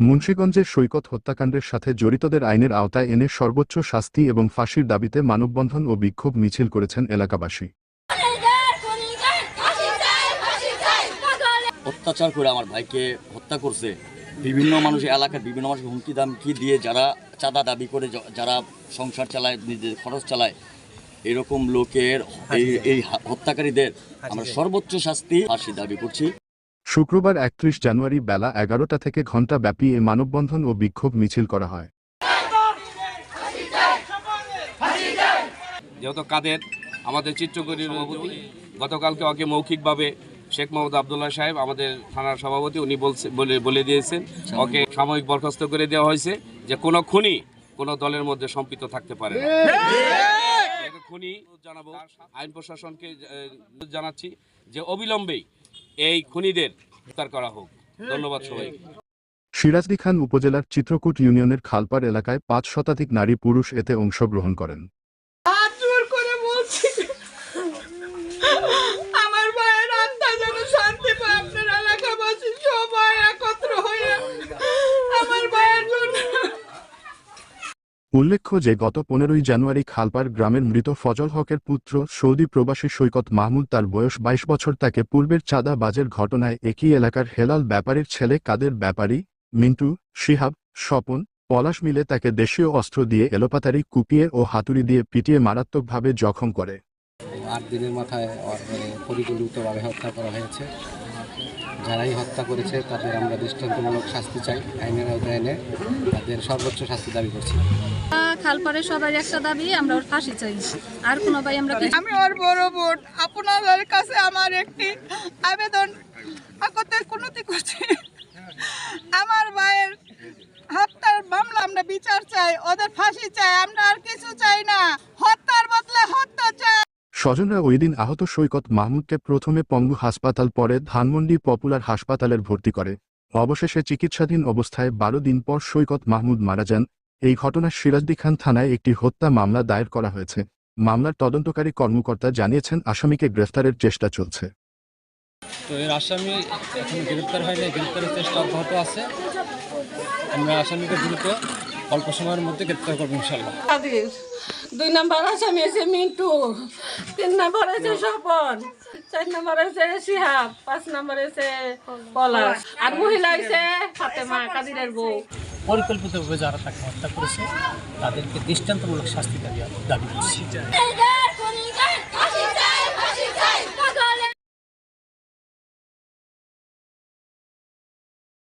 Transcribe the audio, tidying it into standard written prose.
মুন্সিগঞ্জের সৈকত হত্যাকাণ্ডের সাথে জড়িতদের আইনের আওতায় এনে সর্বোচ্চ শাস্তি এবং ফাঁসির দাবিতে মানববন্ধন ও বিক্ষোভ মিছিল করেছেন এলাকাবাসী। অত্যাচার করে আমার ভাইকে হত্যা করছে, বিভিন্ন মানুষ এলাকার বিভিন্ন মানুষ হুমকি দামকি দিয়ে যারা চাঁদা দাবি করে যারা সংসার চালায়, নিজের খরচ চালায়, এরকম লোকের এই হত্যাকারীদের আমরা সর্বোচ্চ শাস্তি ফাঁসি দাবি করছি। শুক্রবার ৩১ জানুয়ারি বেলা ১১টা থেকে ঘণ্টাব্যাপী এ মানববন্ধন ও বিক্ষোভ মিছিল করা হয়। যেহেতু কাদের আমাদের চিত্রকরী গতকালকে ওকে মৌখিকভাবে শেখ মোহাম্মদ আবদুল্লাহ সাহেব আমাদের থানার সভাপতি উনি বলে দিয়েছেন ওকে সাময়িক বরখাস্ত করে দেওয়া হয়েছে যে কোনো খুনি কোনো দলের মধ্যে সম্পৃক্ত থাকতে পারে না। খুনি জানাবো, আইন প্রশাসনকে জানাচ্ছি যে অবিলম্বেই এই খুনিদের গ্রেফতার করা হোক। ধন্যবাদ সবাই। সিরাজদি খান উপজেলার চিত্রকূট ইউনিয়নের খালপাড় এলাকায় ৫ শতাধিক নারী পুরুষ এতে অংশগ্রহণ করেন। উল্লেখ্য যে গত ১৫ই জানুয়ারি খালপাড় গ্রামের মৃত ফজল হকের পুত্র সৌদি প্রবাসী সৈকত মাহমুদ, তার বয়স ২২ বছর, তাকে পূর্বের চাঁদা বাজের ঘটনায় একই এলাকার হেলাল ব্যাপারীর ছেলে কাদের ব্যাপারী, মিন্টু, শিহাব, স্বপন, পলাশ মিলে তাকে দেশীয় অস্ত্র দিয়ে এলোপাতাড়ি কুপিয়ে ও হাতুড়ি দিয়ে পিটিয়ে মারাত্মকভাবে জখম করে। ৮ দিনের মাথায় পরিকল্পিতভাবে হত্যা করা হয়েছে। যারাই হত্যা করেছে তাদের আমরা দৃষ্টান্তমূলক শাস্তি চাই, আইনের আওতায় এনে তাদের সর্বোচ্চ শাস্তি দাবি করছি। খালপাড়ে সবাই একটা দাবি, আমরা ওর ফাঁসি চাই। আর কোনো ভাই আমি ওর বড় বোন, আপনাদের কাছে আমার একটি আবেদন কুনতি করছি। আমার ভাইয়ের হত্যার মামলা আমরা বিচার চাই, ওদের ফাঁসি চাই, আমরা আর কিছু চাই না। হত্যার বদলে হত্যা চাই। স্বজনরা ওই দিন আহত সৈকত মাহমুদকে প্রথমে পঙ্গু হাসপাতাল, পরে ধানমন্ডি পপুলার হাসপাতালের ভর্তি করে। অবশেষে চিকিৎসাধীন অবস্থায় ১২ দিন পর সৈকত মাহমুদ মারা যান। এই ঘটনায় সিরাজদি খান থানায় একটি হত্যা মামলা দায়ের করা হয়েছে। মামলার তদন্তকারী কর্মকর্তা জানিয়েছেন আসামিকে গ্রেফতারের চেষ্টা চলছে। তো এর আসামি এখনো গ্রেফতার হয়নি, গ্রেফতারের চেষ্টা অব্যাহত আছে। আমরা আসামিকে দ্রুত অল্প সময়ের মধ্যে গ্রেফতার করবো ইনশাল্লাহ। ২ নম্বর আসামি আছে মিন্টু, ৩ নম্বর আছে স্বপন, ৪ নম্বর আছে শিহাব, ৫ নম্বর আছে পলাশ, আর মহিলা আছে ফাতেমা কাদিরের বউ। পরিকল্পিতভাবে যারা তাকে হত্যা করেছে তাদেরকে দৃষ্টান্তমূলক শাস্তি দাবি করছি।